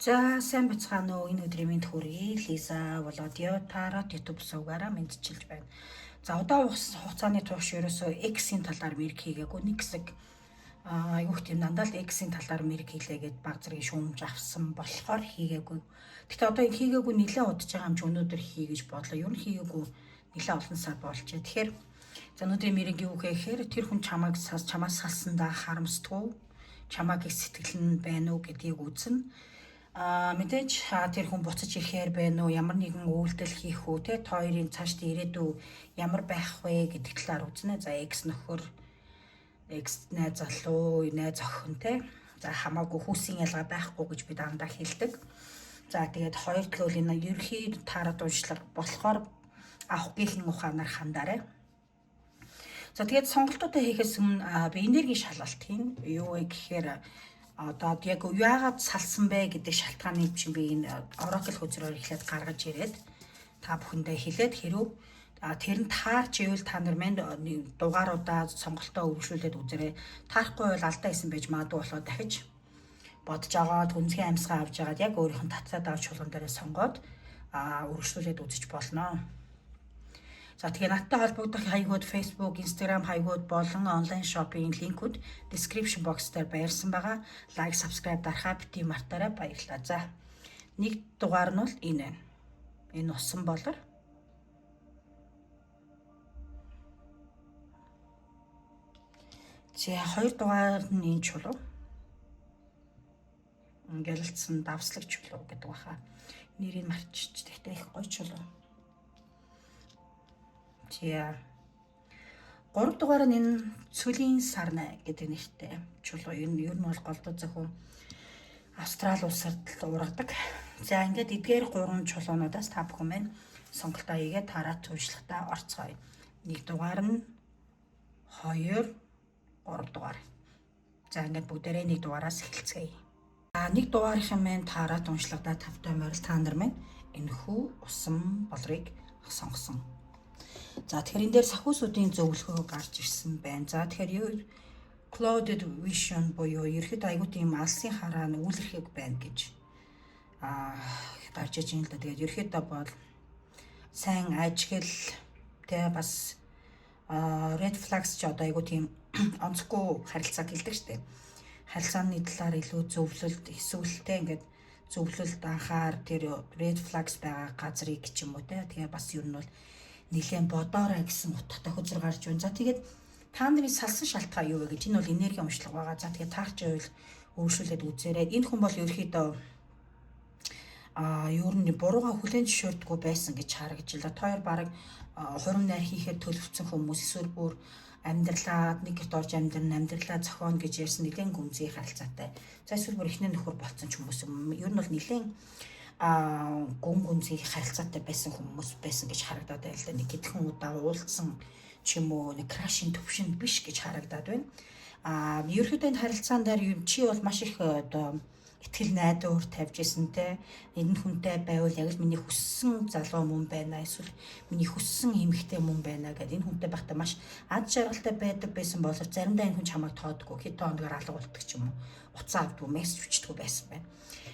За сайн бацгаана уу, энэ өдрийн мэнд хүргэе. Лиза Володио Тарот YouTube сувгаараа мэдчилж байна. За удаан хугацааны турш ерөөсөө X-ийн талаар мэрэг хийгээгүй. Нэг хэсэг айгүйх тийм дандаа л X-ийн талаар мэрэг хийлээгээд баг зэрэг шүүмж авсан болохоор хийгээгүй. Гэтэ одоо энэ хийгээгүй нэлээд удаж байгаа юм чи өнөөдөр хий гэж бодлоо. Ер нь хийгээгүй нэлээд олон сар болжээ. Тэгэхээр за өнөөдрийн мэрэг юу гэхээр тэр хүн чамаас салсандаа харамсдаггүй, чамаагийн сэтгэл нь байна уу гэдгийг үзнэ. Мэдээж тэр хүн буцаж ирэхээр байна уу, ямар нэгэн үйлдэл хийх үү, тэ хоёрын цаашд ирээдүй ямар байх вэ гэдэг талаар үзнэ. За X нөхөр, X найз залуу, найз охин тэ. За хамаагүй хүүсийн ялгаа байхгүй гэж би дандаа хэлдэг. За тэгээд хоёр төлөв энэ ерхий таарад уншлага болохоор авахгүйхэн ухаанаар хандаарай. За тэгээд сонголтуудаа хийхээс өмнө би энерги шалгалт хийн. Юу вэ гэхээр одоо яг яагаад салсан бэ гэдэг шалтгааныг чинь би энэ Oracle хөзрөөр эхлээд гаргаж ирээд та бүхэндээ хэлээд хэрв тэр нь таарч ивэл та нар манд дугааруудаа сонголтоо өргөжлүүлээд үзээрэй. Таарахгүй бол алдаа хийсэн байж магадгүй болоод дахиж бодож агаад хүнсгийн амьсгаа авч агаад яг өөрийнх нь татаад авч чуулган дээрээ сонгоод өргөжлүүлээд үзэж болно. За тэгээ надтай холбогдох хаягууд Facebook, Instagram хаягууд болон онлайн шопинг линкүүд description box дээр байрсан байгаа. Лайк, subscribe дарахаа бити мартаарай, баярлалаа. За нэг дугаар нь бол энэ. Энэ усан болор. За хоёр дугаар нь энэ чулуу. Гялалцсан давслаг чулуу гэдэг баха. Нэрийг марчиж тэгтээ их гоё чулуу. За 3 дугаар нь энэ цөлийн сарна гэдэг нэртэй чулуу. Ер нь бол голдуу зөвхөн Австрали улсад л ургадаг. За ингээд эдгээр 3 чулуунуудаас та бүхэн маань сонголтоо хийгээд тараад туушлагтаа орцгоё. 1 дугаар нь 2 3 дугаар. За ингээд бүгдээрээ 1 дугаараас эхэлцгээе. 1 дугаарынхаа маань тараад уншлагадаа тавтай морил та нар маань энэхүү усан болрыг сонгосон. За тэгэхээр энэ дээр сахиусуудын зөвлөгөө гарч ирсэн байна. За тэгэхээр clouded vision буюу ерхэд айгуу тийм алсын хараа нүүлэрхэг байна гэж гарч иж юм л да. Тэгээд ерхэд бол сайн ажигл тэ бас red flags ч одоо айгуу тийм онцгүй харилцааг хэлдэг штеп. Харилцааны талаар илүү зөвлөлт эсвэл тэ ингээд зөвлөлт анхаар тэр red flags байгаа газрыг ч юм уу тэ. Тэгээ бас ер нь бол нэлээд бодоорой гэсэн утгатай хөзөр гарч байна. За тэгээд та нарын салсан шалтгаан юу вэ гэж энэ бол энерги уншлага байгаа. За тэгээд таарч байвал өөрчлөлөд үзээрэй. Энэ хүн бол ерөөхдөө ер нь бурууга хүлээн зөвшөөрдөггүй байсан гэж харагдаж байна. Хоёр баг хурим найр хийхэд төлөвцсөн хүмүүс эсвэл бүр амьдралаа нэг гэрт орж амьдралаа зохионо гэж ярьсан нэлээд гүнзгий харилцаатай. За эсвэл бүр ихний нөхөр болсон ч хүмүүс ер нь бол нэлээд гүнзгий харилцаатай байсан хүмүүс байсан гэж харагдаад байна л да. Нэг хэдхэн удаа уулзсан ч юм уу нэг крашин төвшин биш гэж харагдаад байна. Ерөөхдөө энэ харилцаан дээр чи бол маш их одоо итгэл найдвар тавьж исэн те. Энэ хүнтэй байвал яг л миний хүссэн залуу мөн байна. Эсвэл миний хүссэн эмэгтэй мөн байна гэдэг энэ хүнтэй байхдаа маш ад жаргалтай байдаг байсан боловч заримдаа энэ хүн чамайг тоодгүй хэдэн хоногээр алга болдог ч юм уу. Уцаа авдгүй, мессеж өчтдгүй байсан байна.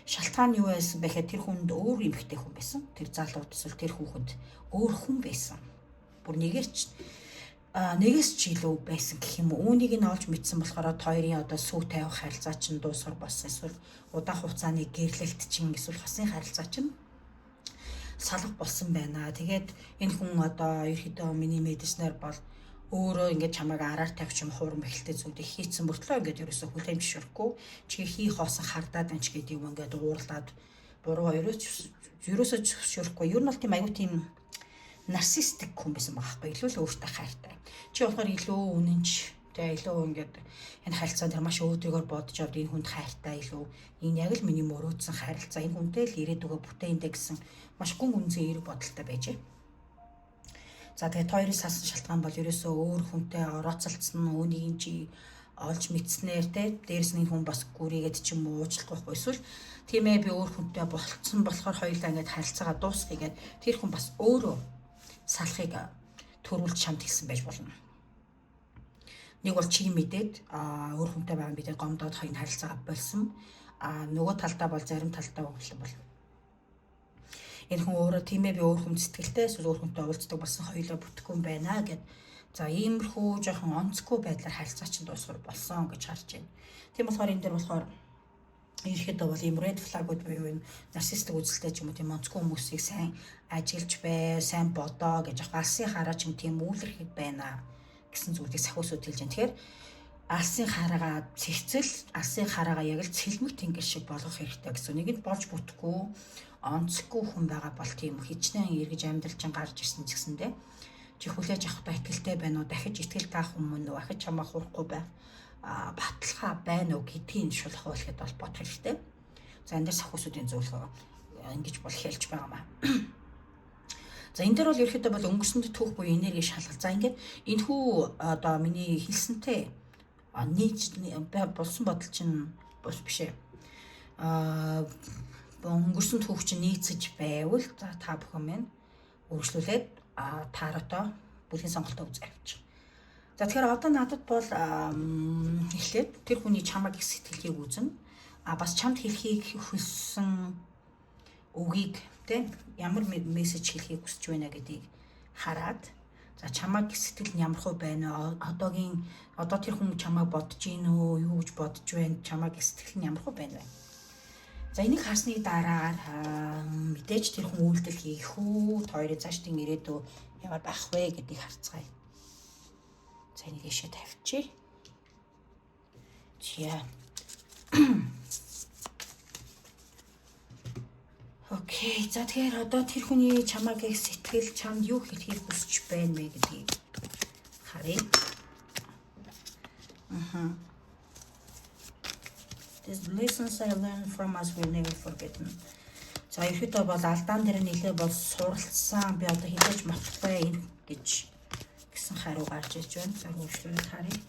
Шалтгаан юу байсан бэ гэхээр тэр хүнд өөр эмэгтэй хүн байсан. Тэр залууд эсвэл тэр хүүхэд өөр хүн байсан. Бүр нэгээс ч илүү байсан гэх юм уу. Үүнийг нь олж мэдсэн болохоор хоёрын одоо сүү тавих харилцаа чинь дуусгар болсон. Эсвэл удаах хугацааны гэрлэлт чинь эсвэл хосын харилцаа чинь салах болсон байна. Тэгээд энэ хүн одоо ерөөдөө миний мэдснээр бол өөрөө ингээд чамайг араар тавьч юм хуурам эхэлтэй зүйлийг хийцэн мөртлөө ингээд ерөөсө хүлээн зөвшөөрөхгүй чи хий хоосон хардаад байна ч гэдэг юм ингээд уурлаад буруу ерөөсө зөвшөөрөхгүй. Ер нь бол тийм аюу тийм нарциссик хүн байсан байхгүй илүү л өөртөө хайртай. Чи болохоор илүү үнэнч тэгээ илүү ингээд энэ харилцаан дээр маш өөдрөгөр бодож авд энэ хүнд хайртай илүү энэ яг л миний мөрөөдсөн харилцаа энэ хүнтэй л ирээдүгөө бүтээндэ гэсэн маш гүн гүнзгий эрг бодолтой байжээ. За тэгээд хоёрын салсан шалтгаан бол ерөөсөө өөр хүнтэй орооцолцсон үүнийг чи олж мэдснээр те дээрс нь хүн бас гүрийгээд ч юм уу уучлах байхгүй эсвэл тийм ээ би өөр хүнтэй болцсон болохоор хоёулаа ингээд харилцаагаа дуусгая гэд тэр хүн бас өөрөө салахыг төрүүлж чамд хэлсэн байж болно. Нэг бол чи мэдээд өөр хүнтэй байгаа мэдээд гомдоод хоёрын харилцаагаа болсон. нөгөө талдаа бол зарим талдаа өнгөлөн бол энэ хүн өөрөө тийм ээ би өөр хүн сэтгэлтэй эсвэл өөр хүнтэй уулздаг болсон хоёулаа бүтэхгүй юм байна гэд за иймэрхүү жоохон онцгүй байдлаар харилцаа чинь дуусгар болсон гэж харж байна. Тийм болохоор энэ дээр болохоор ерөөхдөө бол ийм red flag-ууд буюу энэ нарциссик үзэлтэй ч юм уу тийм онцгүй хүмүүсийг сайн ажиглаж бай, сайн бодоо гэж алсын хараа ч юм тийм үйлрэхэд байна гэсэн зүйлийг сахиусууд хэлж байна. Тэгэхээр алсын хараагаа цэцэл, алсын хараагаа яг л цэлмэг тэнгэр шиг болгох хэрэгтэй гэсэн. Нэгэнд болж бүтэхгүй онцгүй хүн байгаа бол тийм хичнээн эргэж амьдрал чинь гарч ирсэн ч гэсэндээ чи хүлээж авахдаа итгэлтэй байна уу, дахиж итгэл таах өмнө үү, ахиж чамаа хурахгүй бай. Баталгаа байна уу гэдгийг шулах болоход бол бодох хэрэгтэй. За энэ дээр сахиусуудын зөвлөгөө ингэж бол хэлж байгаа маа. За энэ дээр бол ерөөхдөө бол өнгөрсөнд түүх буюу энерги шалгал. За ингээд энэ хүү одоо миний хэлсэнтэй нийж болсон бодол чинь бус биш ээ. Өнгөрсөн түүх чинь нийцэж байвал за та бүхэн минь үргэлжлүүлээд тааратаа бүлгийн сонголтоо үзээвч. За тэгэхээр одоо надад бол эхлээд тэр хүний чамаг их сэтгэлийг үзнэ. Бас чамд хэлхийг хүссэн үгийг тийм ямар мессеж хэлхийг хүсэж байна гэдгийг хараад за чамаг сэтгэл нь ямар хөө байна одоо тэр хүн чамаг бодож гин үү юу гэж бодож байна чамаг сэтгэл нь ямар хөө байна вэ. За энийг харсны дараагаар мэдээж тэр хүн үйлдэл хийх үү хоёрын цаашдын ирээдүй ямар байх вэ гэдгийг харцгаая. За энийг ийшээ тавьчих. Чия. Окей. За тэгэхээр одоо тэр хүний чамаг их сэтгэл чамд юу хэлхийг хүсэж байна вэ гэдгийг харъя. These lessons I learned from us will never forget. За ихэдээ бол алдаан дээр нэлээ бол суралцсан би одоо хэлж мартахгүй гэж гэсэн хариу гарч ирж байна. За үргэлжлүүлээд харъя.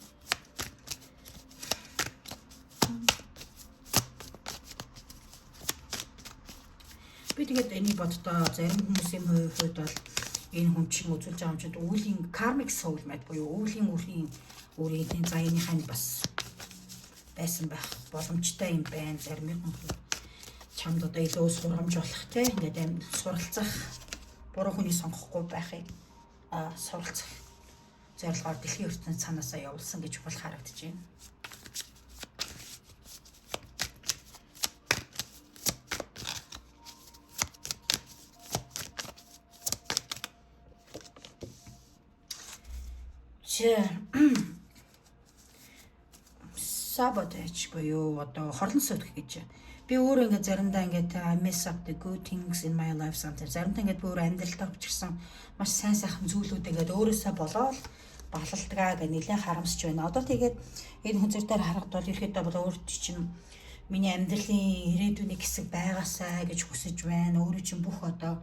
Би тэгээд энийг боддоо зарим хүмүүсийн хувьд бол энэ хүн чинь үзүүлж байгаа юм чинь үүлийн karmic soul мэт буюу үүлийн өөрийн за энийхэн бас байсан байх боломжтой юм байна. Зарим хүн чамд одоо илүү сургамж болох те ингээд суралцах буруу хүний сонгохгүй байхыг суралцах зорилгоор дэлхийн ертөнцийн цаанаасаа явуулсан гэж бол харагдаж байна. Sabotage буюу одоо хорлон сойдох гэж. Би өөрөө ингээд заримдаа ингээд I mess up the good things in my life sometimes. Заримдаа ингээд бүр амьдралдаа өчгсөн маш сайн сайхан зүйлүүд ингээд өөрөөсөө болоод балалдгаа гэж нэлээд харамсч байна. Одоо тэгээд энэ хүн зэрдээр харагдвал ерөөхдөө бол өөрт чинь миний амьдралын ирээдүйн хэсэг байгаасаа гэж хүсэж байна. Өөрөө чинь бүх одоо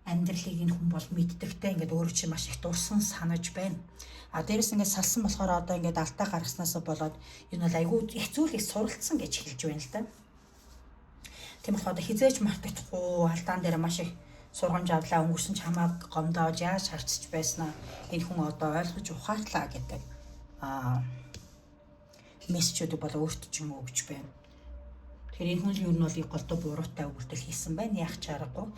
амьдралыг энэ хүн бол мэддэгтэй ингээд өөрөө чинь маш их дурсан санаж байна. Дээрээс ингээд салсан болохоор одоо ингээд алдаа гаргаснаас болоод энэ бол айгүй их зүйлийг суралцсан гэж хэлж байна л да. Тийм болохоор одоо хизээч мартагдахгүй алдаан дээр маш их сургамж авлаа өнгөрсөн чамааг гомдоож яаж харцж байснаа энэ хүн одоо ойлгож ухаарлаа гэдэг мессежүүд бол өөрт ч юм уу өгч байна. Тэгэхээр энэ хүн юу нь бол голдоо буруутай үйлдэл хийсэн байна. Яах ч аргагүй.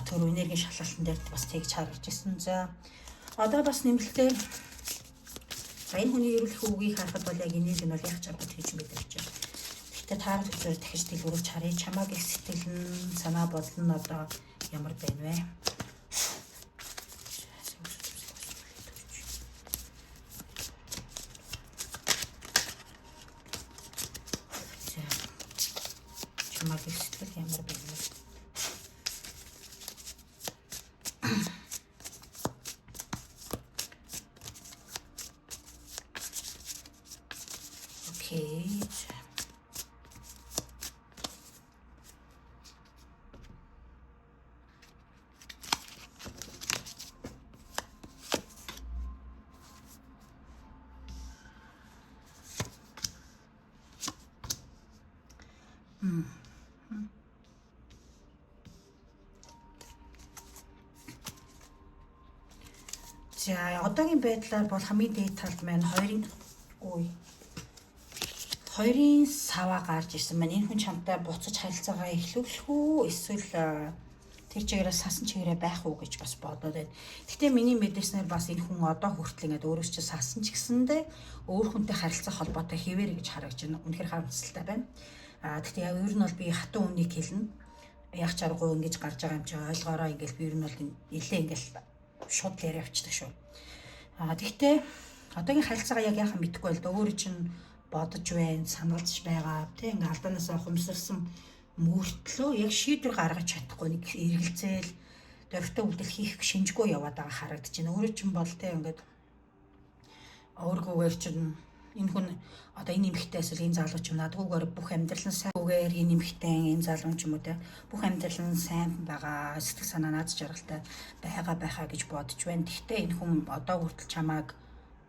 Тэр энергийн шалгалтын дээр бас тэгж харагдаж ирсэн. За одоо бас нэмэлтээр энэ хүний эрүүлэх үгийг харахад бол яг энерги нь бол яах ч аргагүй гэж мэдэрч байна. Гэхдээ таарах үзээр дахиж дэлгэрүүлж харъя. Чамааг их сэтгэл нь санаа бодол нь одоо ямар байна вэ? Чамааг их сэтгэл ямар байна вэ? Окей. За одоогийн байдлаар бол хамгийн дээд талд маань хоёрын саваа гарч ирсэн маань энэ хүн чамтай буцаж харилцаагаа эхлүүлэх үү эсвэл тэр чигээрээ сасан чигээрээ байх уу гэж бас бодоод байна. Гэхдээ миний мэдээснээр бас энэ хүн одоо хүртэл ингээд өөрөөс чинь сасан ч гэсэндээ өөр хүнтэй харилцах холбоотой хэвээр гэж харагдаж байна. Үнэхээр харамсалтай байна. Гэхдээ яг ер нь бол би хатан үнийг хэлнэ. Яг чаргуу ингэж гарч байгаа юм чи ойлгоорой ингээл би ер нь бол нэлээ ингээл шууд л яриа авчдаг шүү. Гэхдээ одоогийн харилцаагаа яг яахан мэдэхгүй л да өөрөө чинь бодож байна, саналж байгаа. Тэ ингээ алдаанаасаа хумсарсан мөртлөө яг шийдвэр гаргаж чадахгүй нэг эргэлзээл дөрвтөө үлдэл хийх шинжгүй яваад байгаа харагдаж байна. Өөрөө чинь бол тэ ингээд өөргөөр чинь энэ хүн одоо энэ эмэгтэй эсвэл энэ залуу ч юм надгүйгээр бүх амьдрал нь сайн үгээр энэ эмэгтэй энэ залуу ч юм уу тэ бүх амьдрал нь сайн байгаа сэтгэл санаа наад жаргалтай байхаа гэж бодож байна. Гэхдээ энэ хүн одоо хүртэл чамааг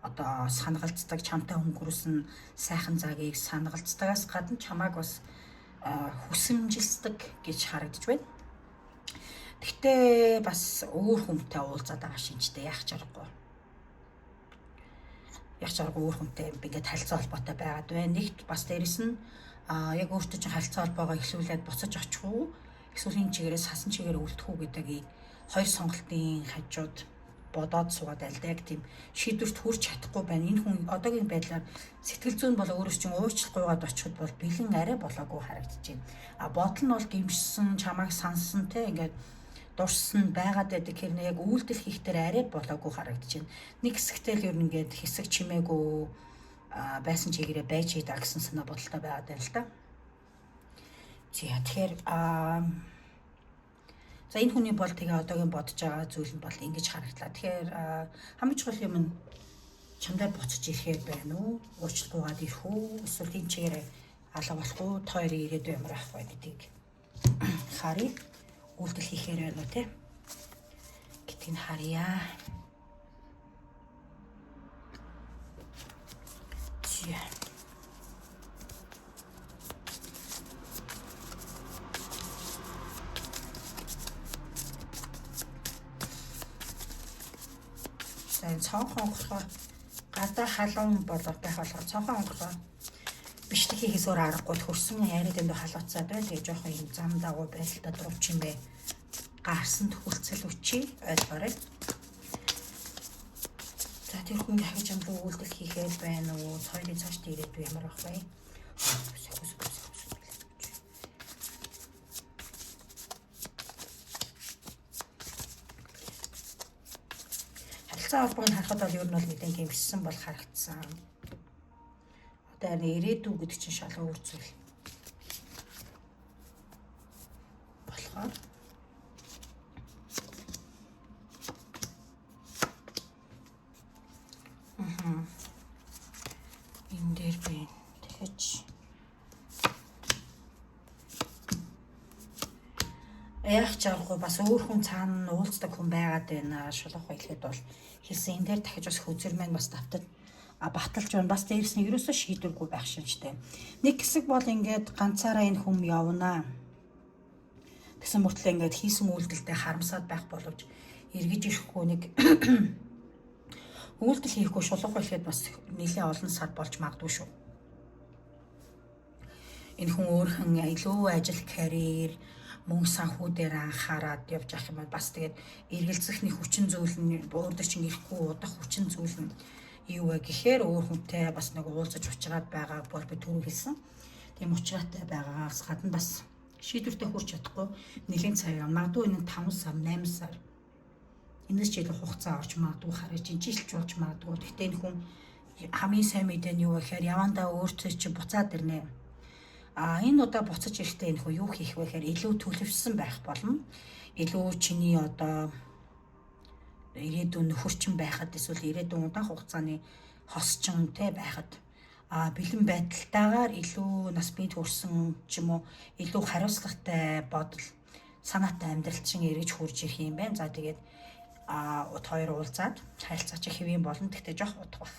одоо санагалцдаг, чамтай өнгөрүүлсэн сайхан цагийг санагалцдагаас гадна чамааг бас хүсэмжилдэг гэж харагдаж байна. Гэхдээ бас өөр хүнтэй уулзаад байгаа шинжтэй яах чаргагүй. Өөр хүнтэй ингээд харилцаа холбоотой байгаад байна. Нэгт бас дээрэс нь яг өөртөө чинь харилцаа холбоогоо эхлүүлээд буцаж очих уу? Эсвэл энэ чигээрээ сасан чигээр үлдэх үү гэдгийг хоёр сонголтын хажууд бодоод суугаад аль яг тийм шийдвэрт хүрч чадахгүй байна. Энэ хүн одоогийн байдлаар сэтгэл зүйн бол өөрөөс чинь уучлахгүйгээд очиход бол бэлэн арай болоогүй харагдаж байна. Бодол нь бол гимшсэн, чамайг сансан те ингээд дурсан байгаад байдаг хэрнээ яг үйлдэл хийхдээ арай болоогүй харагдаж байна. Нэг хэсэгтэй л ер нь ингээд хэсэг чимээгүй байсан чигээрээ байж ийдаа гэсэн санаа бодолтой байгаад байна л да. Тэгэхээр за энэ хүний бол тэгээ одоогийн бодож байгаа зүйл нь бол ингэж харагдлаа. Тэгэхээр хамгийн чухал юм нь чамдаа буцаж ирэхээр байна уу? Уучлалгүйгээд ирэх үү? Эсвэл энэ чигээрээ алга болох уу? Тойрын ирээдүй ямар ах вэ гэдгийг харъя. Үйлдэл хийхээр байна уу те? Гэдгийг харъя. Цонхон онгорлогоо гадаа халуун болоод байх болохоор цонхон онгорлогоо бичлэг хийхээс өөр аргагүй хөрсөн яриад энэ халууцаад байна. Тэгээ жоохон юм зам дагуу байдалтай дурвч юм бэ. Гарсан төхөлцөл өчий ойлгоорой. За тэр хүн дахиж амруу үйлдэл хийхээр байна уу? Хоёрын цааш ирээдүй ямар байх вэ? Харилцаа холбоог харахад бол ер нь бол нэгэн гэмшсэн бол харагдсан. Одоо ирээдүй гэдэг чинь шал өөр зүйл. Болохоор энэ дээр би тэгэж яг чарахгүй бас өөр хүн цаана уулздаг хүн байгаад байна. Шулах хэлэхэд бол хэлсэн энэ дээр дахиж бас хөзөр маань бас баталж байна. Бас дээрс нь ерөөсөө шийдвэргүй байх шинжтэй. Нэг хэсэг бол ингээд ганцаараа энэ хүм явнаа. Тэгсэн мөртлөө ингээд хийсэн үйлдэлтэй харамсаад байх боловч эргэж ирэхгүй нэг үйлдэл хийхгүй шулах хэлэхэд бас нэлээд олон сар болж магадгүй шүү. Энэ хүн өөрхөн илүү ажил карьер мөнгө санхүү дээр анхаарад явж ах юм бас тэгээд эргэлзэхний хүчин зүйл нь өөрөөр чинь ирэхгүй удах хүчин зүйл нь юу вэ гэхээр өөр хүнтэй бас нэг уулзаж уулзаад байгаа бол би түрүү хэлсэн. Тийм уулзаатай байгаагаас гадна бас шийдвэртэй хүрч чадахгүй нэлийн цаг явна. Магадгүй энэ 5 сар 8 сар энэс ч илүү хугацаа орж магадгүй хараж жилч болж магадгүй. Гэхдээ энэ хүн хамгийн сайн мэдээ нь юу вэ гэхээр явандаа өөртөө чи буцаад ирнэ. Энэ удаа буцаж ирэхдээ энэ хүн юу хийх вэ гэхээр илүү төлөвшсөн байх болно. Илүү чиний одоо ирээдүйн нөхөрчин байхад эсвэл ирээдүйн удаан хугацааны хосчин те байхад бэлэн байдалтайгаар илүү нас бие төрсөн ч юм уу илүү хариуцлагатай бодол санаатай амьдрал чинь эргэж хурж ирэх юм байна. За тэгээд хоёр уулзаад харилцаа чи хэвэн болно. Тэгтээ жоох удах байх.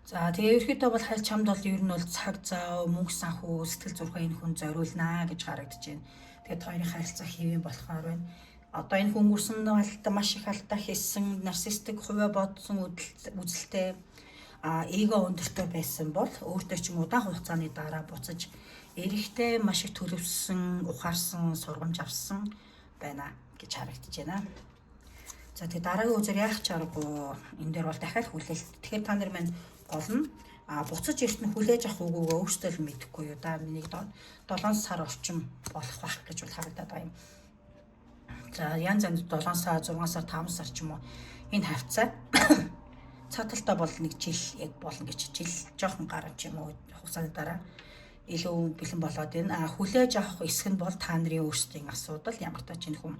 За тэгээ ерөөхдөө бол хайлт чамд бол ер нь бол цаг зав, мөнгө санхүү, сэтгэл зүйн энэ хүн зориулнаа гэж харагдаж байна. Тэгээд хоёрын харилцаа хэвэн болохоор байна. Одоо энэ хүн өрсөн алдаа маш их алдаа хийсэн, нарциссик хувиа бодсон үзэлтэй эго өндөртэй байсан бол өөртөө ч юм удаан хугацааны дараа буцаж эрэхтэй маш их төлөвсөн, ухаарсан, сургамж авсан байна гэж харагдаж байна. За тэгээ дараагийн үзэр яах ч аргагүй энэ дээр бол дахиад хүлээлт. Тэгэхээр та нар маань гол нь буцаж эрт нь хүлээж авах үгүйгээ өөрсдөө л мэдэхгүй юу да. Миний 7 сар орчим болох байх гэж бол харагдаад байгаа юм. За янз янз 7 сар, 6 сар, 5 сар ч юм уу энэ хавцаа цааталтаа бол 1 жил яг болно гэж жил жоохон гарч юм уу хугацааны дараа илүү бэлэн болоод байна. Хүлээж авах хэсэг нь бол та нарын өөрсдийн асуудал. Ямар ч тач энэ хүн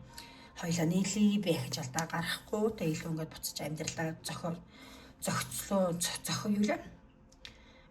хоёлаа нийлээ бэ гэж алдаа гарахгүй. Тэ илүү ингээд буцаж амьдралаа зохио юу лээ.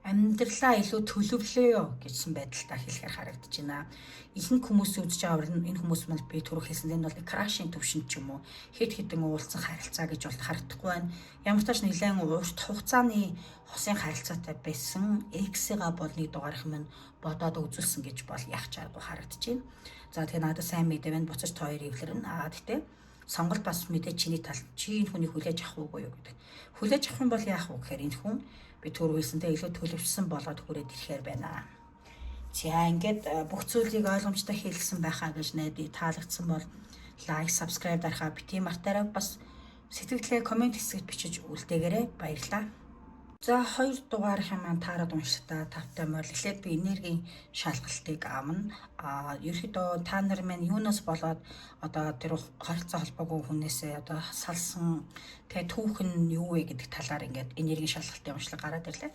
Амьдралаа илүү төлөвлөё гэсэн байдалтай хэлэхээр харагдаж байна. Ихэнх хүмүүс үзэж байгаа энэ хүмүүс мал би түрүү хэлсэн энэ бол крашийн төвшин ч юм уу хэд хэдэн уулзсан харилцаа гэж бол харагдахгүй байна. Ямар ч тач нэлээд урт хугацааны хосын харилцаатай байсан X-га бол нэг дугаарх минь бодоод үзүүлсэн гэж бол яах чаргагүй харагдаж байна. За тэгээ надад сайн мэдээ байна. Буцаж та хоёр эвлэрнэ. Тэгтээ сонголт бас мэдээ чиний тал чи энэ хүнийг хүлээж авах уугүй юу гэдэг. Хүлээж авах юм бол яах вэ гэхээр энэ хүн би түрүүлсэнтэй илүү төлөвшсөн болоод хүрээд ирэхээр байна. За ингээд бүх зүйлийг ойлгомжтой хэлсэн байхаа гэж найдаа таалагдсан бол лайк, subscribe дарахаа бити мартаарай. Бас сэтгэлдээ комент хэсэгт бичиж үлдээгээрэй. Баярлалаа. За 2 дугаарх юм таарад уншдаа тавтай морил эхлээд би энергийн шалгалтыг аамна. Ерөөдөө та нар маань юунаас болоод одоо тэр харилцаа холбоогүй хүнээсээ одоо салсан тэгээ түүх нь юу вэ гэдэг талаар ингээд энергийн шалгалтын уншлаг гараад ирлээ.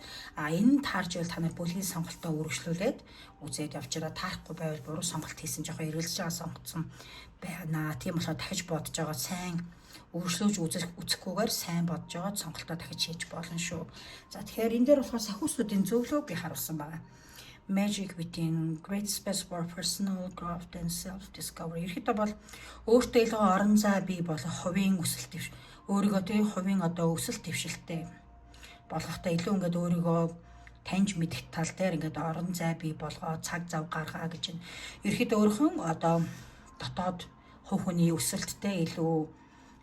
Энэ таарж ивэл та нар бүлгийн сонголтоо үргэлжлүүлээд үзээд явж байгаа. Таарахгүй байвал буруу сонголт хийсэн жоохон эргэлзэж байгаа сонгоцсон байна. Тийм болохоор дахиж бодож байгаа сайн өөрчлөөж үзэхгүйгээр сайн бодож байгаа сонголтоо дахиж хийж болно шүү. За тэгэхээр энэ дээр болохоор сахиусуудын зөвлөгөөг би харуулсан байна. Magic within great space for personal growth and self-discovery. Ерөнхийдөө бол өөртөө илүү орон зай бий болох хувийн өсөлт төвш. Өөрийгөө тийм хувийн одоо өсөлт төвшөлттэй болгохтой илүү ингээд өөрийгөө таньж мэдэх тал дээр ингээд орон зай бий болгоо цаг зав гаргаа гэж байна. Ерөнхийдөө өөрхөн одоо дотоод хувь хүний өсөлттэй илүү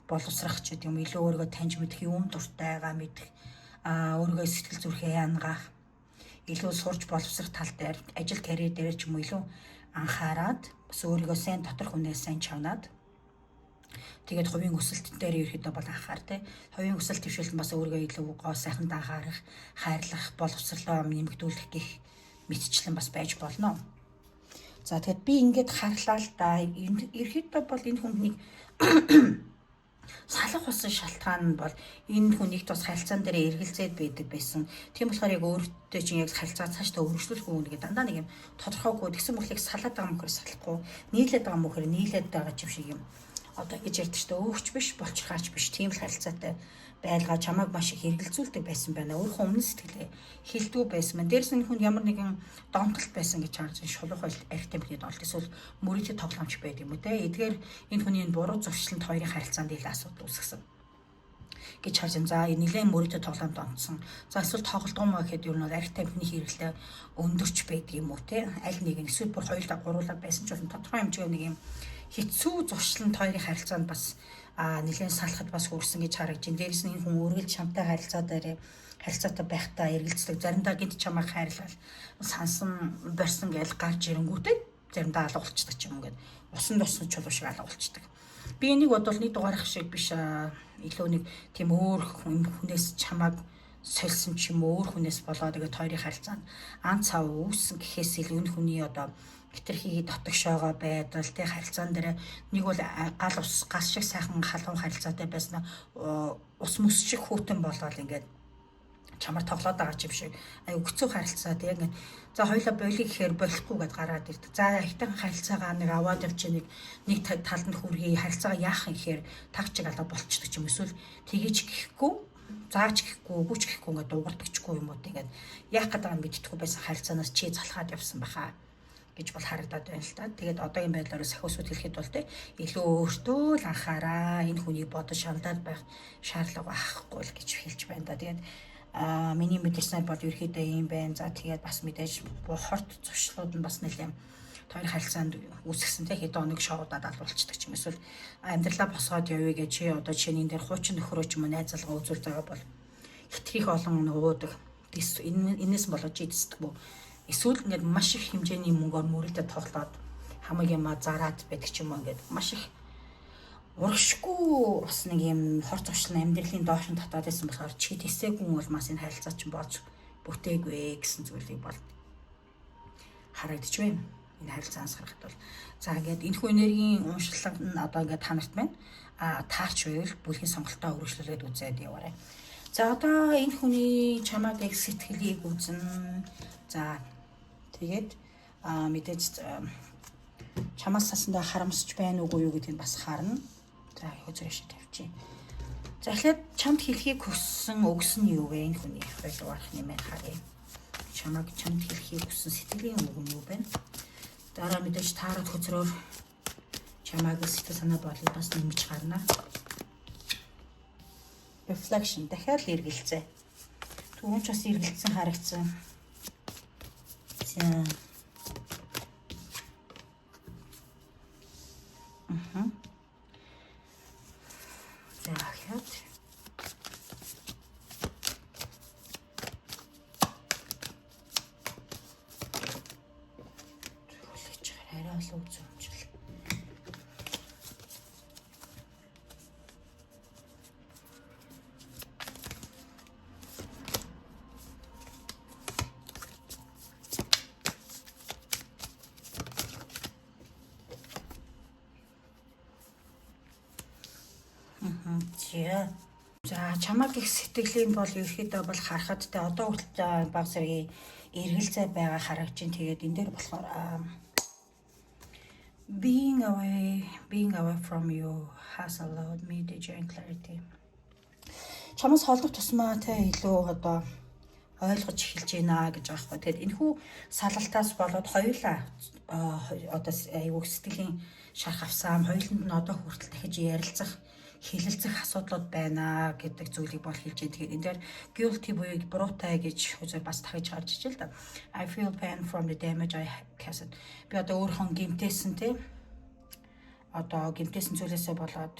боловсрах ч гэдэг юм илүү өөрийгөө таньж мэдэх юм дуртай байгаа мэдэх өөрийгөө сэтгэл зүрхээ янгаах илүү сурч боловсрох тал дээр ажил карьер дээр ч юм уу илүү анхаарад бас өөрийгөө сайн доторх хүнээс сайн чавнаад тэгээд хувийн өсөлт дээр ерөөдөө бол анхаар те хувийн өсөлт төвшөлт бас өөрийгөө илүү гоо сайхан даахаарах хайрлах боловсрлоо нэмэгдүүлэх гэх мэтчлэн бас байж болно. За тэгэд би ингээд харлаа л да ерөөдөө бол энэ хүнийг салах болсон шалтгаан нь бол энэ хүнийг бас харилцаан дээр эргэлзээд байдаг байсан. Тийм болохоор яг өөртөө чинь яг харилцаа цаашдаа өргөжлөх үнэ гэдэг дандаа нэг юм тодорхойгүй тэгсэн мөрлийг салаад байгаа мөхөр салахгүй нийлээд байгаа мөхөр нийлээд байгаа юм шиг юм. Одоо гэж ярьдаг шүү дээ өөгч биш болчихгаач биш тийм л харилцаатай байлгаа чамайг маш их хэрэгэлзүүлдэг байсан байна. Өөрийнхөө өмнө сэтгэлээ хилдүү байсан маань. Дээрс нь хүн ямар нэгэн донтолт байсан гэж харж шулуух архитект гэдэг олт эсвэл мөрөдө тоглоомч байд юм уу те. Эдгээр энэ хүний буруу зуршланд хоёрын харилцаанд ил асуудал үүсгэсэн гэж харж байна. За нэлээд мөрөдө тоглоомд онцсон. За эсвэл тоглоом гэхэд юу нэг архитектны хэрэглээ өндөрч байдаг юм уу те. Аль нэг нь эсвэл бүр хоёулаа гуруулаад байсан ч болно. Тодорхой хэмжээний нэг юм хэцүү зуршланд хоёрын харилцаанд бас нэлээд салахад бас хүрсэн гэж харагдаж байна. Дээрээс нь энэ хүн үргэлж чамтай харилцаатай байхдаа эргэлздэг. Заримдаа гинт чамайг хайрлал сансан борсон гэж гарч ирэнгүүтээ заримдаа алга болчихдаг юм гээд усан чулуу шиг алга болчихдаг. Би энийг бодвол нэг дугаарах шиг биш илүү нэг тийм өөр хүнээс чамайг сольсон ч юм өөр хүнээс болоод тэгээд хоёрын харилцаанд ан цав үүссэн гэхээс илүү энэ хүний одоо хитрхи дотогшоогоо байдал тэг харилцаан дээр нэг бол гал ус гас шиг сайхан халуун харилцаатай байсан ус мөс шиг хүүтэн болоод ингээд чамар тоглоод байгаа юм шиг аюу хэцүү харилцаа тэг ингээд за хоёлаа болиг гэхээр болохгүй гэд гараад ирдэг. За хитэн харилцаагаа нэг аваад явчих нэг талд нь хүргэе харилцаагаа яах юм гэхээр тагчиг алга болчихдог юм эсвэл тгийж гэхгүй зааж гэхгүй үгүйч гэхгүй ингээд дуугардагчгүй юм уу тэгээд яах гэдэг нь мэддэхгүй байсан харилцаанаас чи залхаад явсан баха гэж бол харагдаад байна л та. Тэгээд одоогийн байдлаар сахиусууд хэлэхэд бол те илүү өөртөө л анхаараа энэ хүний бодож шаналдаад байх шаардлага байхгүй л гэж хэлж байна да. Тэгээд миний мэдээснээр бол ерөөдөө юм байна. За тэгээд бас мэдээж хорт зуршлууд нь бас нэлээд хоёр харилцаанд үүсгэсэн те хэд оног шоудаад алуулцдаг юм эсвэл амьдралаа босгоод явъя гэж чи одоо чиний энэ дээр хуучин нөхрөө ч юм уу найз залгаа үзүүл байгаа бол хитрхи олон уудаг. Энэс болоод иддэг бо. Эсвэл ингээд маш их хэмжээний мөнгөөр мөрөдө тоглоод хамаг юм зараад байдаг ч юм уу ингээд маш их урагшгүй бас нэг юм хор зовшлон амьдралын доош нь татаад байсан болохоор чи тэсээгүй бол маш энэ харилцаа чинь болж бүтээгүй гэсэн зүйлийг бол харагдаж байна. Энэ харилцаанаас харахад бол за ингээд энэхүү энергийн уншлага нь одоо ингээд та нарт байна. Таарч байвал бүлгийн сонголтоо өргөжлүүлээд үзээд яваарай. За одоо энэ хүний чамаг их сэтгэлийг үзнэ. За тэгээд мэдээж чамаас сасандаа харамсч байна уугүй юу гэдгийг бас харна. За хөөцөөш тавьчих. За эхлээд чамд хэлхийг хүссэн өгс нь юу вэ? Энэ хүний хоёул уурах нэмээд харъя. Чамд хэлхийг хүссэн сэтгэлийн үг нь юу вэ? Дараа мэдээж таарад хөзрөөр чамаг сэтгэл санаа бодлыг бас нэмж гарна. Reflection дахиад л эргэлзээ. Түрүүн ч бас эргэлзсэн харагдсан. За. За дахиад. Түлхэж арай олон үзүүлж. За чамаг их сэтгэлийн бол ерөөхдөө бол харахад те одоо хүртэл баг зэргийн эргэлзээ байгаа харагч чинь тэгээд энэ дээр болохоор being away from you has allowed me to gain clarity. Чамаас холдох тусмаа те илүү одоо ойлгож эхэлж байна гэж байгаа хгүй. Тэгээд энэхүү салалтаас болоод хоёулаа одоо аюу сэтгэлийн шарх авсаам хоёуланд нь одоо хүртэл дахиж ярилцах хэлэлцэх асуудлууд байна гэдэг зүйлийг бол хэлж байгаа. Тэгээд энэ дээр guilty буюу буруутай гэж үзэл бас дахиж гарч ижил да. I feel pain from the damage I caused. Би одоо өөрхөн гэмтээсэн те. Одоо гэмтээсэн зүйлээсээ болоод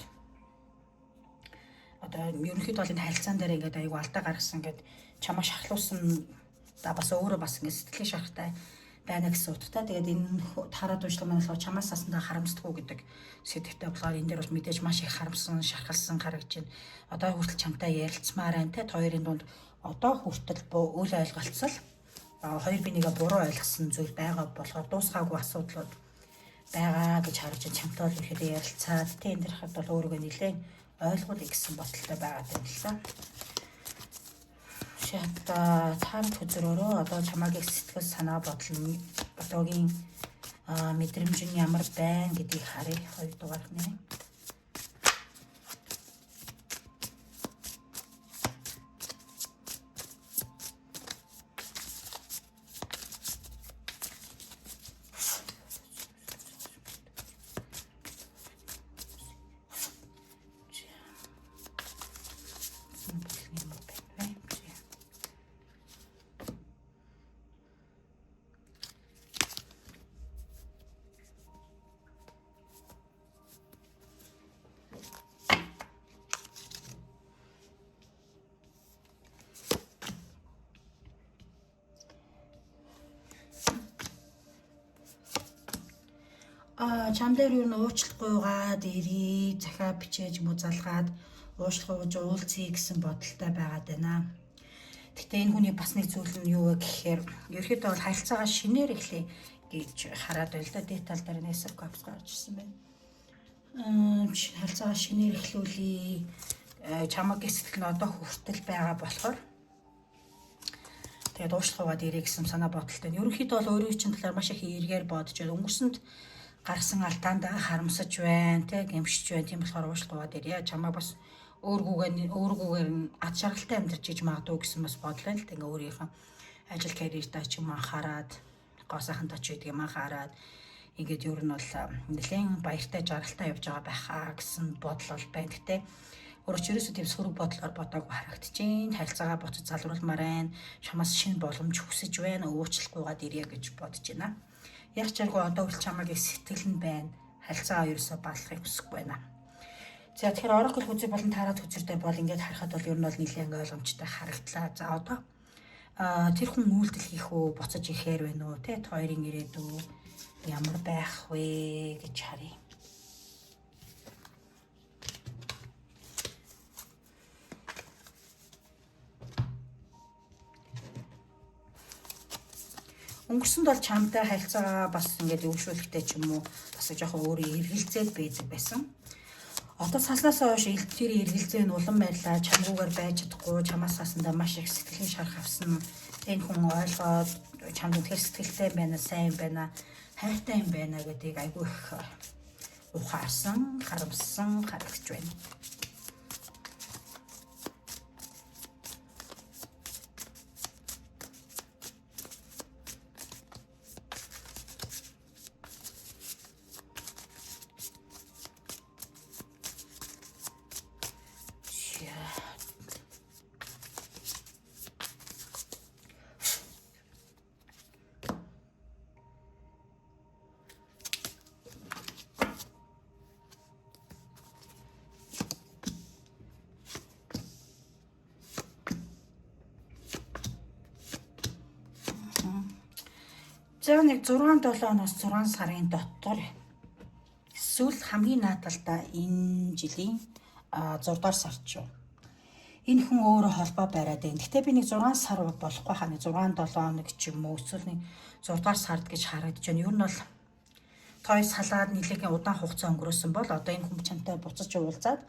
одоо ерөнхийдөө бол энэ харилцаан дээр ингээд аюу алдаа гаргасан ингээд чамаа шахлуулсан да бас өөрөө бас ингээд сэтгэлийн шархтай байна гэсэн утгатай. Тэгээд энэ тараад уншлага маань болохоор чамаас асандаа харамсдаггүй гэдэг сэдвтэй болохоор энэ дээр бол мэдээж маш их харамсан, шархалсан харагдаж байна. Одоо хүртэл чамтай ярилцмаар байна те. Хоёрын дунд одоо хүртэл үл ойлголцол хоёр бинийгээ буруу ойлгосон зүйл байгаа болохоор дуусгаагүй асуудлууд байгаа гэж харж байна. Чамтай бол ихэд ярилцаад те энэ дэр хад бол өөрийгөө нэлээд ойлгуулъя гэсэн бодолтой байгаа юм лээ. Шата танд хөзрөөрөө одоо чамаагийн сэтгэл санаа бодол нь одоогийн мэдрэмж нь ямар байна гэдгийг харъя. 2 дугаар нэ. Чам дээр юу н уучлахгүйгаад ирээ захаа бичээж муу залгаад уучлахгүйж уулзъя гэсэн бодолтой байгаад байна. Гэтэ энэ хүний бас нэг зүйл нь юу вэ гэхээр ерөөхдөө бол харилцаагаа шинээр эхлэе гэж хараад байл да. Деталь дээр нэсэг копс гарч ирсэн байна. Харилцаагаа шинээр эхлүүлээ. Чамаагийн сэтгэл нь одоо хүртэл байгаа болохоор тэгээд уучлахгүйгаад ирээ гэсэн санаа бодолтой. Ерөөхдөө бол өөрөө чинь талаар маш их эргээр бодож байна. Өнгөрсөнд гарсан алдаандаа харамсаж байна, тэ гэмшиж байна. Тийм болохоор уушлахгүйгээд ирээ. Чамаа бас өөргүйгээр нь ад шаргалтай амьдарч иж магадгүй гэсэн бас бодлоо л. Ингээ өөрийнхөө ажил карьертаа ч юм анхаарад, гоо сайхантаа ч гэдэг юм анхаарад ингээд ер нь бол нэлээд баяртай жаргалтай явж байгаа байхаа гэсэн бодол бол байна. Гэтэ өөрөө ч ерөөсөө тийм сөрөг бодлоор бодоогүй харагдаж байна. Харилцаагаа буцаж залруулмаар байна. Чамаас шинэ боломж хүсэж байна. Уучлахгүйгээд ирээ гэж бодож байна. Яг чаргуу одоо үл чамаагийн сэтгэл нь байна. Харилцаа ерөөсөө балахыг хүсэхгүй байна. За тэгэхээр Oracle хүзэр болон таарад хүзэр дээр бол ингээд харахад бол ер нь бол нэлээд ингээд ойлгомжтой харагдлаа. За одоо тэр хүн үйлдэл хийх үү, буцаж ирэхээр байна уу, тэ хоёрын ирээдүй ямар байх вэ гэж харъя. Өнгөрсөнд бол чамтай харилцаагаа бас ингээд өвшүүлэхтэй ч юм уу бас жоохон өөрөө эргэлзээд байдаг байсан. Одоо салнаас хойш тэр эргэлзээ нь улам байрлаа, чамгүйгээр байж чадахгүй, чамаас асандаа маш их сэтгэлийн шарх авсан. Энэ хүн ойлгоод чамд үнэхээр сэтгэлтэй байна, сайн байна, хайртай юм байна гэдгийг айгүй их ухаарсан, харамссан харагдаж байна. За нэг 6-7 оноос 6 сарын дотор эсвэл хамгийн наадалдаа энэ жилийн 6 дугаар сард шүү. Энэ хүн өөрөө холбоо бариад байна. Гэтэ би нэг 6 сар болохгүй хаа, нэг 6-7 хоног ч юм уу, эсвэл нэг 6 дугаар сард гэж харагдаж байна. Ер нь бол той салаад нэлээдээ удаан хугацаа өнгөрөөсөн бол одоо энэ хүн чамтай буцаж уулзаад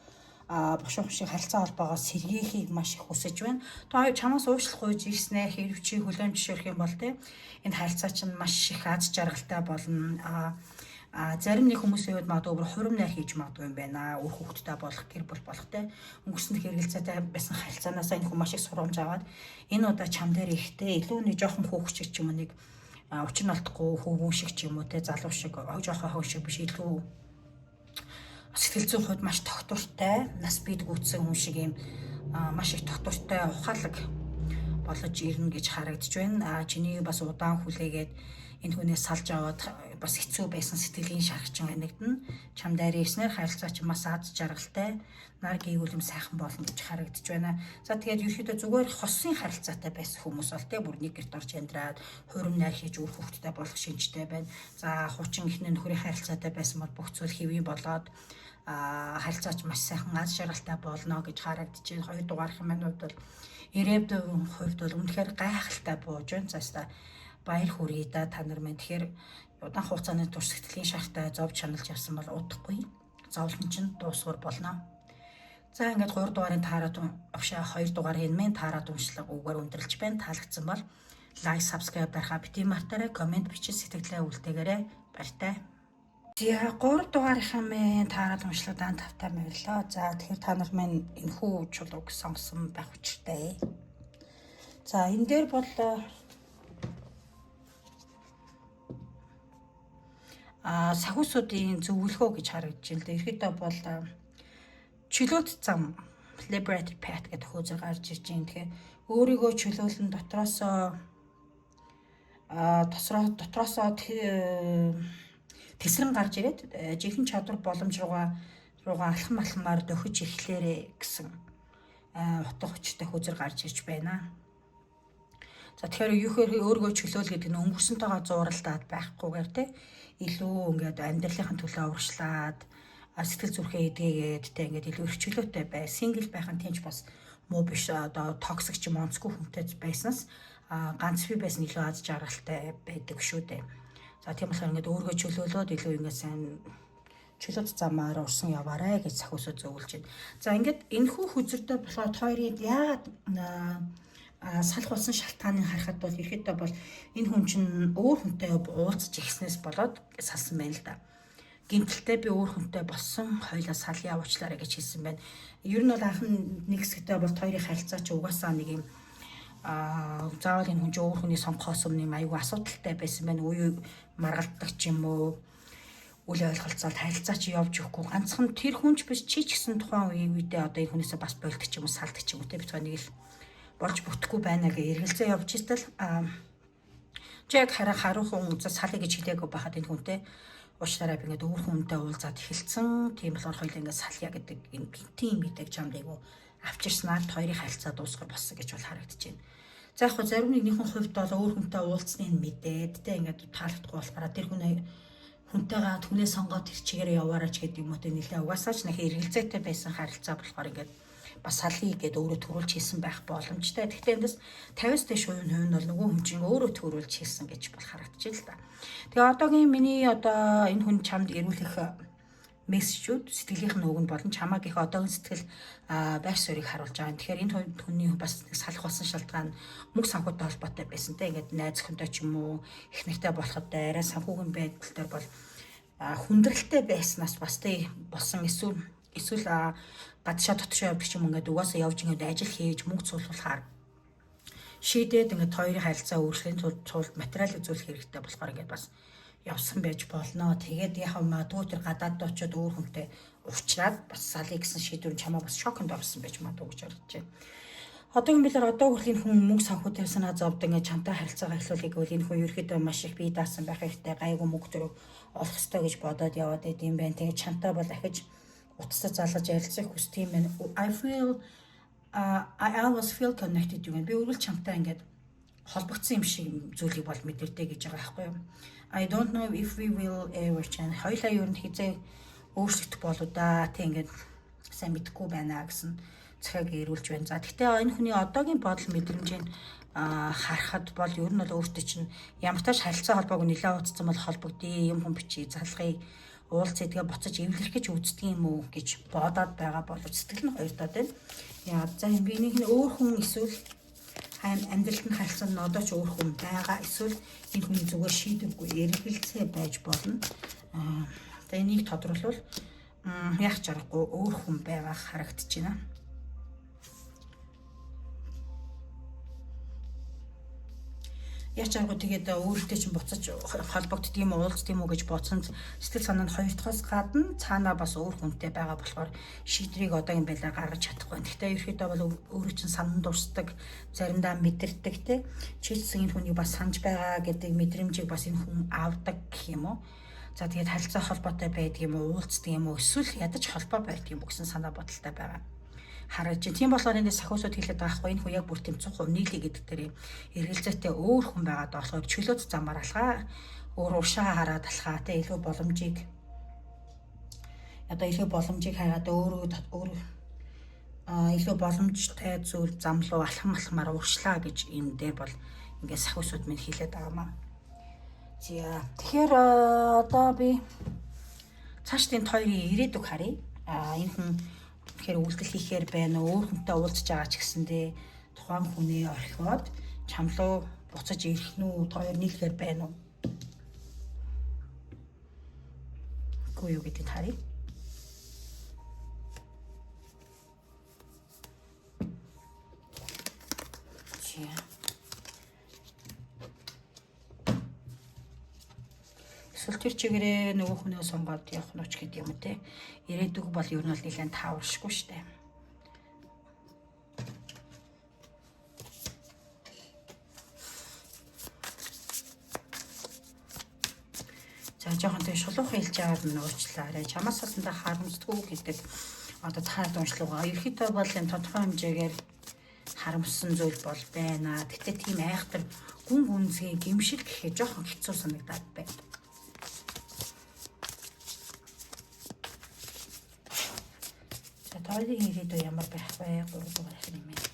бушуух шиг харилцаа холбоогоо сэргээхийг маш их хүсэж байна. Одоо чамаас уушлах гүйж ирснээр хэрв чи хүлээн зөвшөөрөх юм бол те энэ харилцаа чинь маш их аз жаргалтай болно. Зарим нэг хүмүүсийн хувьд магадгүй хурим найр хийж магадгүй юм байна. Үр хүүхдтэй болох, гэр бүл болох те өнгөрсөнд хэрэгэлцээтэй байсан харилцаанаас энэ хүн маш их сурамж аваад энэ удаа чам дээр ихтэй илүү нэг жоохон хөөгч ч юм уу нэг учир нь олдохгүй хөвгүүн шиг ч юм уу те залуу шиг жоохон хөө шиг биш илүү сэтгэл зүйн хувьд маш тогтвортой, нас бид гүйтсэн хүн шиг юм маш их тогтвортой ухаалаг болж ирнэ гэж харагдаж байна. Чиний бас удаан хүлээгээд энэ хүнээс салж аваад бас хэцүү байсан сэтгэлийн шархчин анигдана. Чам дээр ирснээр харилцаа чинь бас аз жаргалтай, нар гээгүүл юм сайхан болно гэж харагдаж байна. За тэгээд ерөөхдөө зүгээр хосын харилцаатай байсан хүмүүс бол тэ бүр нэг гэрт орж амьдраад хурим найр хийж үр хүүхдтэй болох шинжтэй байна. За хуучин ихнээ нөхрийн харилцаатай байсан бол бүх зүйл хэвийн болоод харилцаач маш сайхан аз жаргалтай болно гэж харагдаж байна. 2 дугаарх юм бол ирээдүйн хувьд бол үнэхээр гайхалтай бууж байна. Заастаа баяр хүргэе да та нар минь. Тэгэхээр удаан хугацааны турш сэтгэлийн шархтай зовж чаналж явсан бол удахгүй зовлон чинь дуусгар болно. За ингээд 3 дугаарын таарад авшаа 2 дугаарын мен таарад уншлаг үгээр өндөрлж байна. Таалагдсан бол лайк, subscribe дарахаа бити мартаарай, комент бичиж сэтгэлээ үлдээгээрэй. Баяртай. За 3 дугаарынхаа мен таарад уншлагадан тавтай баярлаа. За тэгэхээр та нар минь энэхүү чулууг сонгосон байх учиртай. За энэ дээр бол сахиусуудын зөвлөгөө гэж харагдаж байна. Ерөнхийдөө бол чөлөөт зам Liberated Path гэдэг хөөзөр гарч ирж байна. Тэгэхээр өөрийгөө чөлөөлөн дотроосоо тэсрэн гарч ирээд жинхэнэ чадвар боломж руугаа алхам алхмаар дөхөж эхлээрэ гэсэн утга учиртай хөөзөр гарч ирж байна. За тэгэхээр юухээр өөрийгөө чөлөөл гэдэг нь өнгөрсөнтэйгээ зууралдаад байхгүйгээр те илүү ингээд амьдралынхаа төлөө урагшлаад сэтгэл зүрхээ эдгээгээд те ингээд илүү их чөлөөтэй бай. Сингл байх нь тийч бас муу биш. Одоо токсик ч юм онцгүй хүнтэй байснаас ганц би байсан илүү аз жаргалтай байдаг шүү дээ. За тийм болохоор ингээд өөрийгөө чөлөөлөөд илүү ингээд сайн чөлөөт замаар урсан яваарай гэж сахиусууд зөвлөж байна. За ингээд энэхүү хүзэртэй болохоор хоёрын яагаад салах болсон шалтгааныг харахад бол ерөөдөө бол энэ хүн чинь өөр хүнтэй уулзаж ихснээс болоод салсан байна л да. Гэмтэлтэй би өөр хүнтэй болсон, хоёлаа салъя уучлаарай гэж хэлсэн байна. Ер нь бол анхны нэг хэсэгтээ бол хоёрын харилцаа чи угаасаа нэг юм заавал энэ хүн чинь өөр хүний сонгохоос өмнө юм аюу асуудалтай байсан байна. Үе маргалддаг ч юм уу, үл ойлголцоод харилцаа чи явж өгөхгүй. Ганцхан тэр хүнч биш чи ч гэсэн тухайн үедээ одоо энэ хүнээсээ бас болдог ч юм уу, салдаг ч юм уу те битгай нэг л болж бүтэхгүй байна гэж эргэлзээ явж иртэл яг хараахан салъя гэж хэлээгүй байхад энэ хүнтэй уучлаарай би ингээд өөр хүнтэй уулзаад эхэлсэн. Тийм болохоор хоёул ингээд салъя гэдэг энэ бинтийн мэдэг чамд айгу авчирснаар хоёрын харилцаа дуусгар болсон гэж бол харагдаж байна. За яг хөө зарим нэгнийхэн хувьд бол өөр хүнтэй уулзсныг мэдээд тэ ингээд таалагдахгүй болохоор тэр хүнтэйгээ түнээ сонгоод тэр чигээр яваарай ч гэдэг юм уу тэ нэлээ угаасаа ч нэх эргэлзээтэй байсан харилцаа болохоор ингээд бас салъя гэдээ өөрөө төрүүлж хийсэн байх боломжтой. Гэхдээ эндээс 50-аас дээш хувь нь бол нөгөө хүн чинь өөрөө төрүүлж хийсэн гэж бол харагдаж байна л да. Тэгээ одоогийн миний одоо энэ хүн чамд ирүүлэх мессежүүд сэтгэлийнх нь үг нь болон чамаг их одоогийн сэтгэл байр суурийг харуулж байгаа. Тэгэхээр энэ хүний бас салах болсон шалтгаан мөнгө санхүүтэй холбоотой байсан те. Ингээд найз охинтой ч юм уу их нэртэй болоход арай санхүүгийн байдал дээр бол хүндрэлтэй байснаас бас те болсон эсвэл гадшаа дотшоо явдаг юм ингээд угаасаа явж ингээд ажил хийж мөнгө цуглуулахаар шийдээд ингээд хоёрын харилцаа өөрчлөхийн тулд материал үзүүлэх хэрэгтэй болохоор ингээд бас явсан байж болно. Тэгээд яхаа магадгүй тэр гадаад очиод өөр хүнтэй уулзраад бас салъя гэсэн шийдвэр чамаа бас шоконд орсон байж магадгүй гэж бодож байна. Одоогийн билэр одоо хүртэл хүн мөнгө санхүүтэй санаа зовд ингээд чамтай харилцаагаа эхлүүлэх гэвэл энэ хүн ерөөдөө маш их бие даасан байх хэрэгтэй гайгүй мөнгө төрөв олох ёстой гэж бодоод яваад идэм байх. Тэгээд чамтай бол ахиж утасаа залгаж ярилцах хүсдэг юм байна. I always feel connected you. Би өөрөө чамтай ингээд холбогдсон юм шиг зүйлийг бол мэдэрдэг гэж байгаа байхгүй юу? I don't know if we will ever change. Хоёлаа юу н хизээ өөрчлөгдөх болоо да. Тэг ингээд сайн мэдэхгүй байна гэсэн цагааг ирүүлж байна. За гэхдээ энэ хүний одоогийн бодол мэдрэмжийг харахад бол ер нь бол өөртөө чинь ямар тааш харилцаа холбоог нэлээд уцсан бол холбогдъё юм хүн бичиж залгая уулзъя тэгээ буцаж эвлэрэх гэж үздэг юм уу гэж бодоод байгаа боловч сэтгэл нь хоёрдоод байна. Яа за би нэг нь өөр хүн эсвэл амьдралд нь харилцаанд нь одоо ч өөр хүн байгаа эсвэл энэ хүний зүгээр шийдвэргүй эргэлзээ байж болно. Тэгээ энийг тодруулбал яг чаргагүй өөр хүн байгаа харагдаж байна. Ячаагүй тэгээд өөртөө чинь буцаж холбогдд юм уулзд юм уу гэж бодсонд сэтгэл санаа нь хоёр дахоос гадна цаанаа бас өөр хүнтэй байгаа болохоор шийдрийг одоогийн байлаар гаргаж чадахгүй. Гэхдээ ерөөхдөө бол өөрөө чинь санан дурсдаг, заримдаа мэдэрдэг те. Чийдсэн энэ хүнийг бас санаж байгаа гэдэг мэдрэмжийг бас энэ хүн авдаг гэх юм уу. За тэгээд харилцаа холбоотой байдаг юм уу, уулздаг юм уу, эсвэл ядаж холбоо байдаг юм уу гэсэн санаа бодолтой байгаа. Харагдаж байна. Тийм болохоор энэ сахиусууд хэлээд байгаа хгүй энэ хүн яг бүр тэм 100% нийлээ гэдэг дээр эргэлзээтэй өөр хүн байгаад болохоор чөлөөт замаар алхаа өөр уршаа хараад алхаа тэ илүү боломжийг хайгаад өөр илүү боломжтой зүйл зам руу алхамаар уршлаа гэж энэ дээр бол ингээд сахиусууд минь хэлээд байгаа маа. За тэгэхээр одоо би цааш энэ хоёрын ирээдүг харъя. Энэ хүн тэгэхээр үйлдэл хийхээр байна уу, өөр хүнтэй уулзж байгаа ч гэсэндээ тухайн хүнээ орхиод чамлуу буцаж ирэх нь үү, хоёр нийлэхээр байна уу? Үгүй юу гэдгийг харъя. Эсвэл тэр чигээрээ нөгөө хүнээ сонгоод явах нь ч гэдэг юм те. Ирээдүг бол ер нь бол нэлээд тааваршгүй штэ. За жоохон тэг шулуух хэлж аваад нуучлаарай. Чамаас сасандаа харамсдаггүй гэдэг одоо цаад уншлуугаа. Ерөнхийдөө бол энэ тодорхой хэмжээгээр харамссан зүйл бол байна. Гэтэ тийм айхтар гүн гүнзгий гимшил гэхээ жоохон хэцүү санагдаад байна. Хоёрын ирээдүй ямар байх вэ? 3 дугаар их юм.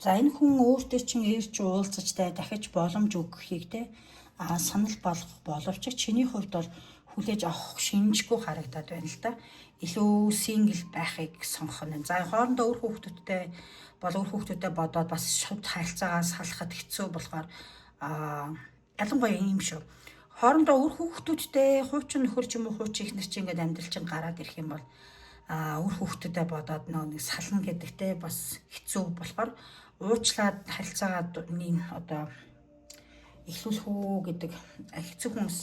За энэ хүн өөртөө чинь ирж уулзаж дахиж боломж өгөхийг те санал болгох боловч чиний хувьд бол хүлээж авах шинжгүй харагдаад байна л да. Илүү сингл байхыг сонгох нь. За хоорондоо өөр хүүхдүүдтэй бодоод бас шууд харилцаагаа салахад хэцүү болохоор ялангуяа юм шүү. хоорондоо үр хүүхдүүдтэй хуучин нөхөр ч юм уу хуучин ихнэр чи ингээд амьдрал чинь гараад ирэх юм бол үр хүүхдүүдэд бодоод нэг сална гэдэгтэй бас хэцүү болохоор уучлаад харилцаагаа одоо эхлүүлэх үү гэдэг хэцүү хүмүүс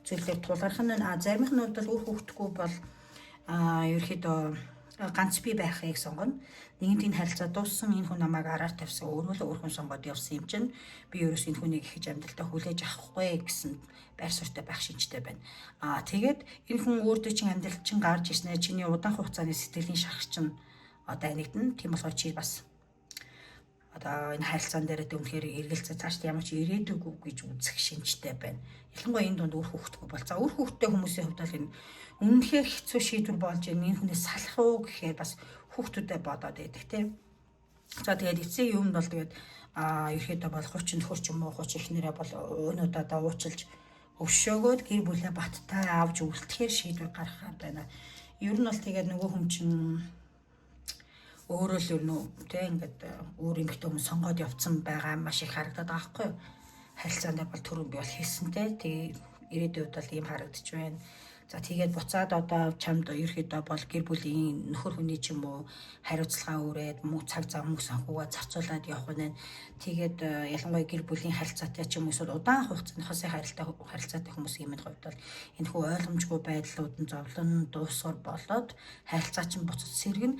зүйлээр тулгарх нь заримх нь бол үр хүүхдгүй бол ерөөхдөө ганц би байхыг сонгоно. Нэгэнтийн харилцаа дууссан энэ хүн намайг араар тавьсан өөрөө л өөр хүн сонгоод явсан юм чинь би ерөөс энэ хүнийг их амьдралдаа хүлээж авахгүй гэсэн байр суурьтай байх шинжтэй байна. Тэгээд энэ хүн өөртөө чинь амьдрал чинь гарч ирснээр чиний удаан хугацааны сэтгэлийн шарх чинь дайнагдана. Тийм болохоор чи бас одоо энэ харилцаан дээр үнэхээр эргэлзээ цаашд ямар ч ирээдүйгүй гэж үзэх шинжтэй байна. Ялангуяа энэ дунд үр хүүхдгүй бол за үр хүүхдтэй хүмүүсийн хувьд бол энэ үнэхээр хэцүү шийдвэр болж энэ хүнээс салах уу гэхээр бас хүүхдүүдэд бодоод байдаг тийм. За тэгээд эцсийн юм бол тэгээд ерөөдөө бол хуучин нөхөр ч юм уу хуучин ихнэрээ бол өнөөдөө уучлж өвшөөгөөд гэр бүлээ баттай авч үлдэхээр шийдвэр гаргахаар байна. Ер нь бол тэгээд нөгөө хүн чинь өөрөө л ер нь тийм ингээд өөр эмэгтэй хүн сонгоод явцсан байгаа маш их харагдаад байгаа байхгүй юу? Харилцаанд бол түрүүн би бол хэлсэнтэй. Тэгээ ирээдүйд бол ийм харагдаж байна. За тэгээд буцаад одоо чамд ерөөхдөө бол гэр бүлийн нөхөр хүний ч юм уу хариуцлага өрөөд муу цаг зав мөс санхугаа зарцуулаад явах нь. Тэгээд ялангуяа гэр бүлийн харилцаатай ч юм уу эсвэл удаан хугацааны хосын харилцаатай хүмүүсийн юмд хувьд бол энэ хүү ойлгомжгүй байдлууд нь зовлон дуусгар болоод харилцаа чинь буцаж сэргэн.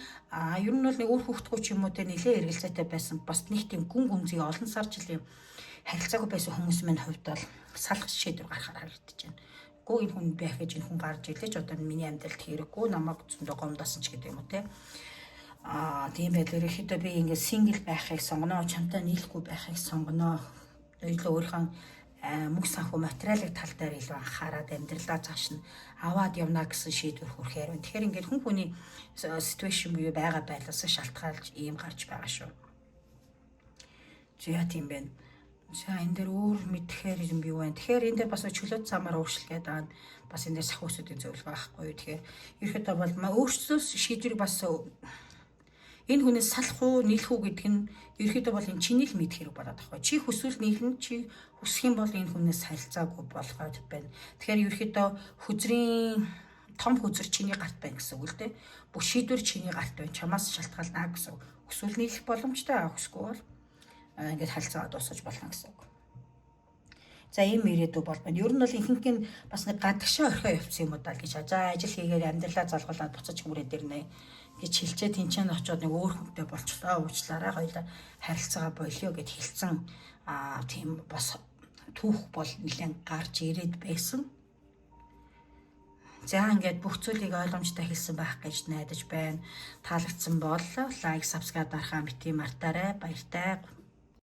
Ер нь бол нэг үр хүүхдгүй ч юм уу те нэлээ эргэлзээтэй байсан бас нэг тийм гүн гүнзгий олон сар жилийн харилцаагүй байсан хүмүүс минь хувьд бол салах шийдвэр гаргахаар харагдаж байна. Гүү энэ хүн байх гэж энэ хүн гарч ирлээ ч одоо миний амьдралд хэрэггүй намайг зөндөө гомдосон ч гэдэг юм уу те. Тийм байдлаар ихэдээ би ингээд сингл байхыг сонгоно, чамтай нийлэхгүй байхыг сонгоно. Илүү өөрийнхөө мөнгө санхүү материалын тал дээр илүү анхаарад амьдралаа цааш нь аваад явна гэсэн шийдвэр хүрхээр байна. Тэгэхээр ингээд хүн хүний ситүэйшн буюу байгаа байдлаас шалтгаалж ийм гарч байгаа шүү. Зя тийм байна. За энэ дээр өөр мэдхээр юм юу вэ? Тэгэхээр энэ дээр бас чөлөөт замаар өөрчлөлгээд байгаа бас энэ дээр сахиусуудын зөвлөгөө байхгүй юу? Тэгэхээр ерөөхдөө бол өөрчлөөс шийдвэрийг бас энэ хүнээс салах уу, нийлэх үү гэдэг нь ерөөхдөө бол энэ чиний л мэдэх хэрэг болоод байгаа. Чи хүсвэл нийлнэ, чи хүсэх юм бол энэ хүнээс харилцаагүй болгоод байна. Тэгэхээр ерөөхдөө том хүзэр чиний гарт байна гэсэн үг л дээ. Бүх шийдвэр чиний гарт байна. Чамаас шалтгаална гэсэн үг. Хүсвэл нийлэх боломжтой, хүсэхгүй бол ингээд харилцаа дуусгаж болно гэсэн үг. За ийм ирээдүй бол байна. Ер нь бол ихэнх нь бас нэг гадагшаа орхио явцсан юм уу даа гэж ажил хийгээд амьдралаа залгуулад буцаж хүрээд ирнэ гэж хэлчээ тэнцэн очоод нэг өөр хүнтэй болчлоо уучлаарай хоёлаа харилцаагаа болио гэд хэлсэн тийм бас түүх бол нэлээд гарч ирээд байсан. За ингээд бүх зүйлийг ойлгомжтой хэлсэн байх гэж найдаж байна. Таалагдсан бол лайк, subscribe дарахаа бити мартаарай. Баяртай.